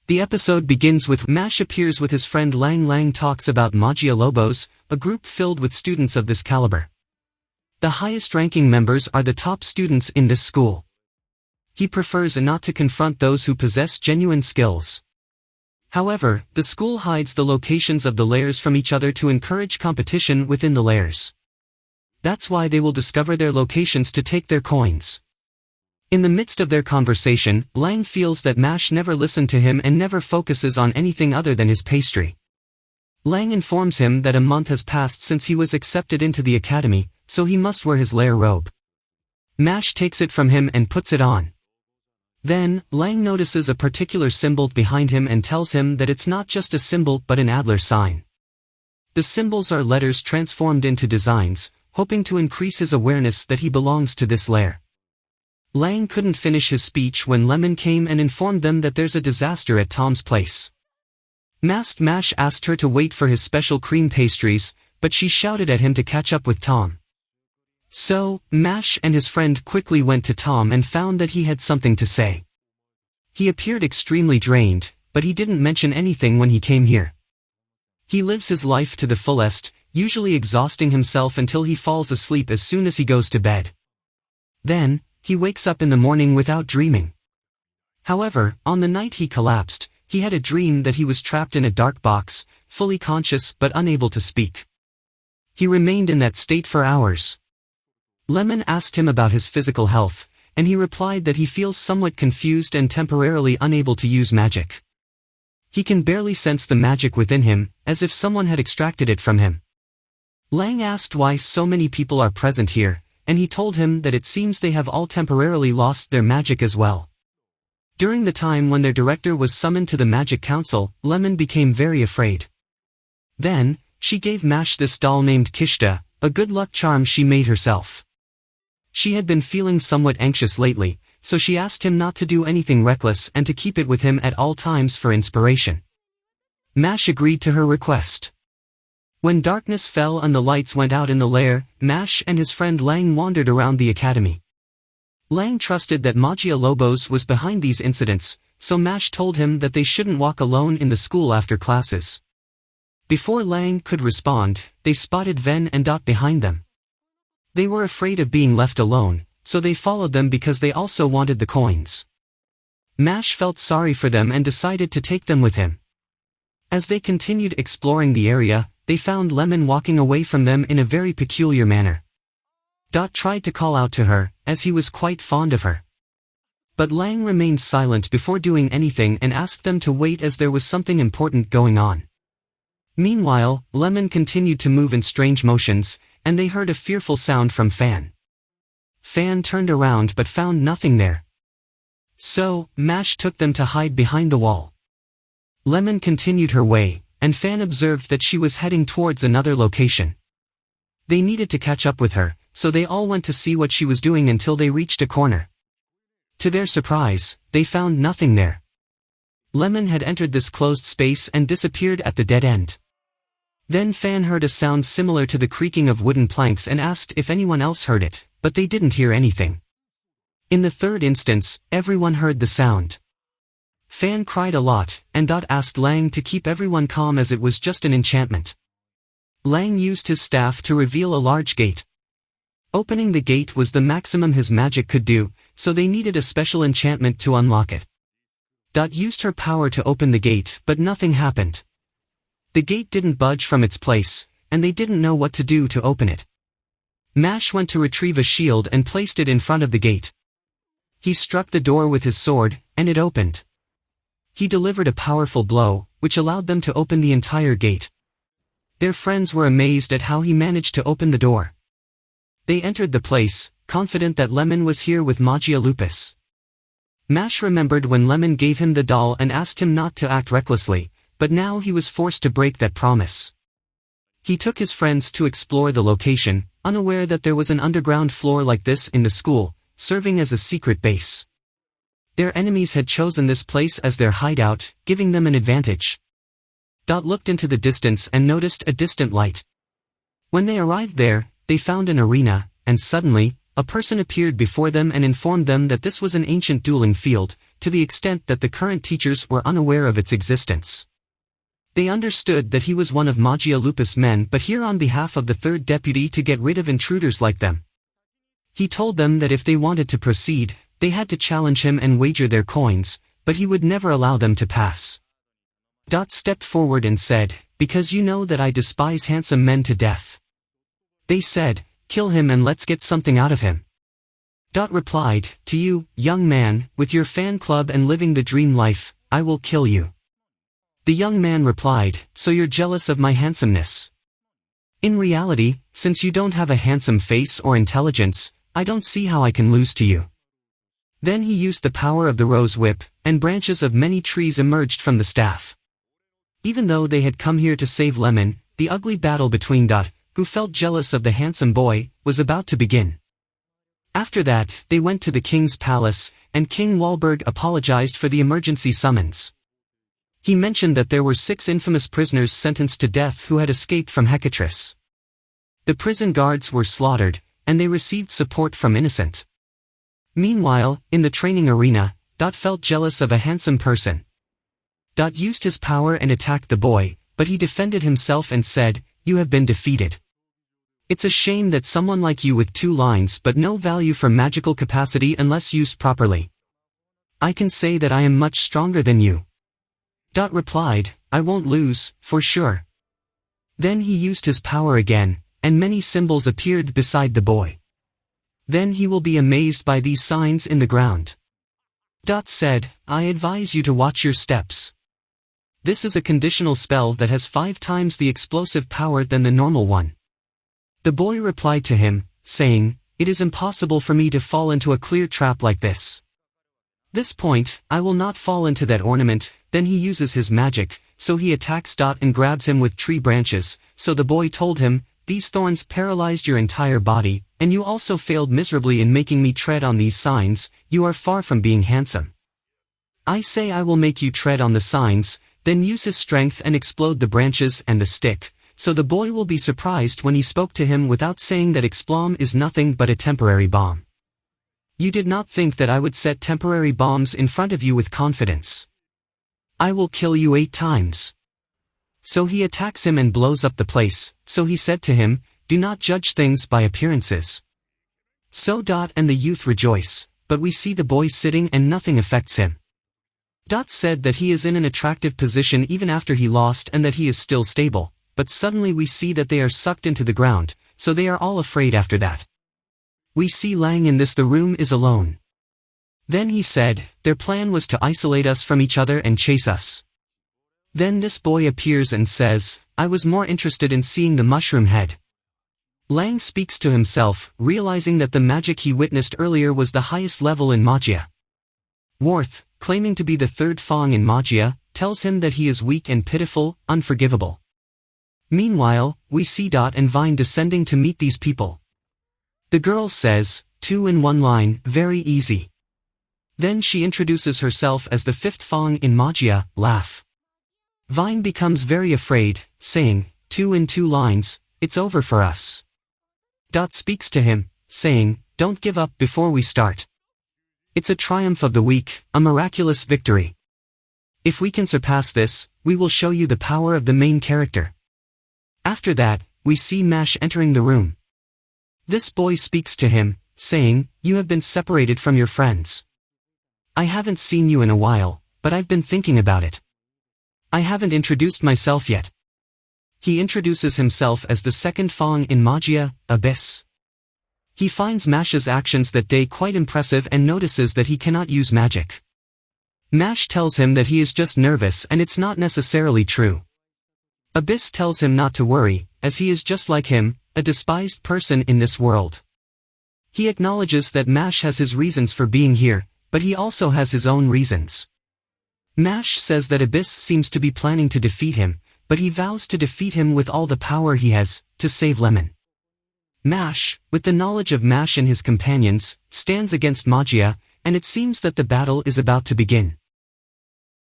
The episode begins with Mash appears with his friend Lang. Lang talks about Magia Lobos, a group filled with students of this caliber. The highest-ranking members are the top students in this school. He prefers not to confront those who possess genuine skills. However, the school hides the locations of the layers from each other to encourage competition within the layers. That's why they will discover their locations to take their coins. In the midst of their conversation, Lang feels that Mash never listened to him and never focuses on anything other than his pastry. Lang informs him that a month has passed since he was accepted into the academy, so he must wear his lair robe. Mash takes it from him and puts it on. Then, Lang notices a particular symbol behind him and tells him that it's not just a symbol but an Adler sign. The symbols are letters transformed into designs, hoping to increase his awareness that he belongs to this lair. Lang couldn't finish his speech when Lemon came and informed them that there's a disaster at Tom's place. Masked Mash asked her to wait for his special cream pastries, but she shouted at him to catch up with Tom. So, Mash and his friend quickly went to Tom and found that he had something to say. He appeared extremely drained, but he didn't mention anything when he came here. He lives his life to the fullest, usually exhausting himself until he falls asleep as soon as he goes to bed. Then, he wakes up in the morning without dreaming. However, on the night he collapsed, he had a dream that he was trapped in a dark box, fully conscious but unable to speak. He remained in that state for hours. Lemon asked him about his physical health, and he replied that he feels somewhat confused and temporarily unable to use magic. He can barely sense the magic within him, as if someone had extracted it from him. Lang asked why so many people are present here, and he told him that it seems they have all temporarily lost their magic as well. During the time when their director was summoned to the Magic Council, Lemon became very afraid. Then, she gave Mash this doll named Kishta, a good luck charm she made herself. She had been feeling somewhat anxious lately, so she asked him not to do anything reckless and to keep it with him at all times for inspiration. Mash agreed to her request. When darkness fell and the lights went out in the lair, Mash and his friend Lang wandered around the academy. Lang trusted that Magia Lobos was behind these incidents, so Mash told him that they shouldn't walk alone in the school after classes. Before Lang could respond, they spotted Ven and Dot behind them. They were afraid of being left alone, so they followed them because they also wanted the coins. Mash felt sorry for them and decided to take them with him. As they continued exploring the area, they found Lemon walking away from them in a very peculiar manner. Dot tried to call out to her, as he was quite fond of her. But Lang remained silent before doing anything and asked them to wait as there was something important going on. Meanwhile, Lemon continued to move in strange motions, and they heard a fearful sound from Fan. Fan turned around but found nothing there. So, Mash took them to hide behind the wall. Lemon continued her way, and Fan observed that she was heading towards another location. They needed to catch up with her, so they all went to see what she was doing until they reached a corner. To their surprise, they found nothing there. Lemon had entered this closed space and disappeared at the dead end. Then Fan heard a sound similar to the creaking of wooden planks and asked if anyone else heard it, but they didn't hear anything. In the third instance, everyone heard the sound. Fan cried a lot, and Dot asked Lang to keep everyone calm as it was just an enchantment. Lang used his staff to reveal a large gate. Opening the gate was the maximum his magic could do, so they needed a special enchantment to unlock it. Dot used her power to open the gate, but nothing happened. The gate didn't budge from its place, and they didn't know what to do to open it. Mash went to retrieve a shield and placed it in front of the gate. He struck the door with his sword, and it opened. He delivered a powerful blow, which allowed them to open the entire gate. Their friends were amazed at how he managed to open the door. They entered the place, confident that Lemon was here with Magia Lupus. Mash remembered when Lemon gave him the doll and asked him not to act recklessly, but now he was forced to break that promise. He took his friends to explore the location, unaware that there was an underground floor like this in the school, serving as a secret base. Their enemies had chosen this place as their hideout, giving them an advantage. Dot looked into the distance and noticed a distant light. When they arrived there, they found an arena, and suddenly, a person appeared before them and informed them that this was an ancient dueling field, to the extent that the current teachers were unaware of its existence. They understood that he was one of Magia Lupus' men, but here on behalf of the third deputy to get rid of intruders like them. He told them that if they wanted to proceed, they had to challenge him and wager their coins, but he would never allow them to pass. Stepped forward and said, "Because you know that I despise handsome men to death." They said, "Kill him and let's get something out of him." Replied, "To you, young man, with your fan club and living the dream life, I will kill you." The young man replied, "So you're jealous of my handsomeness? In reality, since you don't have a handsome face or intelligence, I don't see how I can lose to you." Then he used the power of the rose whip, and branches of many trees emerged from the staff. Even though they had come here to save Lemon, the ugly battle between who felt jealous of the handsome boy, was about to begin. After that, they went to the king's palace, and King Walberg apologized for the emergency summons. He mentioned that there were 6 infamous prisoners sentenced to death who had escaped from Hecatrice. The prison guards were slaughtered, and they received support from Innocent. Meanwhile, in the training arena, felt jealous of a handsome person. Used his power and attacked the boy, but he defended himself and said, "You have been defeated. It's a shame that someone like you with 2 lines but no value for magical capacity unless used properly. I can say that I am much stronger than you." Replied, "I won't lose, for sure." Then he used his power again, and many symbols appeared beside the boy. Then he will be amazed by these signs in the ground. Said, "I advise you to watch your steps. This is a conditional spell that has 5 times the explosive power than the normal one." The boy replied to him, saying, "It is impossible for me to fall into a clear trap like this. This point, I will not fall into that ornament." Then he uses his magic, so he attacks and grabs him with tree branches, so the boy told him, "These thorns paralyzed your entire body, and you also failed miserably in making me tread on these signs. You are far from being handsome. I say I will make you tread on the signs," then use his strength and explode the branches and the stick, so the boy will be surprised when he spoke to him without saying that Explom is nothing but a temporary bomb. "You did not think that I would set temporary bombs in front of you with confidence. I will kill you 8 times. So he attacks him and blows up the place, so he said to him, "Do not judge things by appearances." So and the youth rejoice, but we see the boy sitting and nothing affects him. Said that he is in an attractive position even after he lost and that he is still stable, but suddenly we see that they are sucked into the ground, so they are all afraid after that. We see Lang in this. The room is alone. Then he said, "Their plan was to isolate us from each other and chase us." Then this boy appears and says, "I was more interested in seeing the mushroom head." Lang speaks to himself, realizing that the magic he witnessed earlier was the highest level in Magia. Worth, claiming to be the 3rd Fang in Magia, tells him that he is weak and pitiful, unforgivable. Meanwhile, we see and Vine descending to meet these people. The girl says, 2 in 1 line, very easy. Then she introduces herself as the 5th Fang in Magia, laugh. Vine becomes very afraid, saying, 2 in 2 lines, it's over for us. Speaks to him, saying, "Don't give up before we start. It's a triumph of the weak, a miraculous victory. If we can surpass this, we will show you the power of the main character." After that, we see Mash entering the room. This boy speaks to him, saying, "You have been separated from your friends. I haven't seen you in a while, but I've been thinking about it. I haven't introduced myself yet." He introduces himself as the 2nd Fang in Magia, Abyss. He finds Mash's actions that day quite impressive and notices that he cannot use magic. Mash tells him that he is just nervous and it's not necessarily true. Abyss tells him not to worry, as he is just like him, a despised person in this world. He acknowledges that Mash has his reasons for being here, but he also has his own reasons. Mash says that Abyss seems to be planning to defeat him, but he vows to defeat him with all the power he has, to save Lemon. Mash, with the knowledge of Mash and his companions, stands against Magia, and it seems that the battle is about to begin.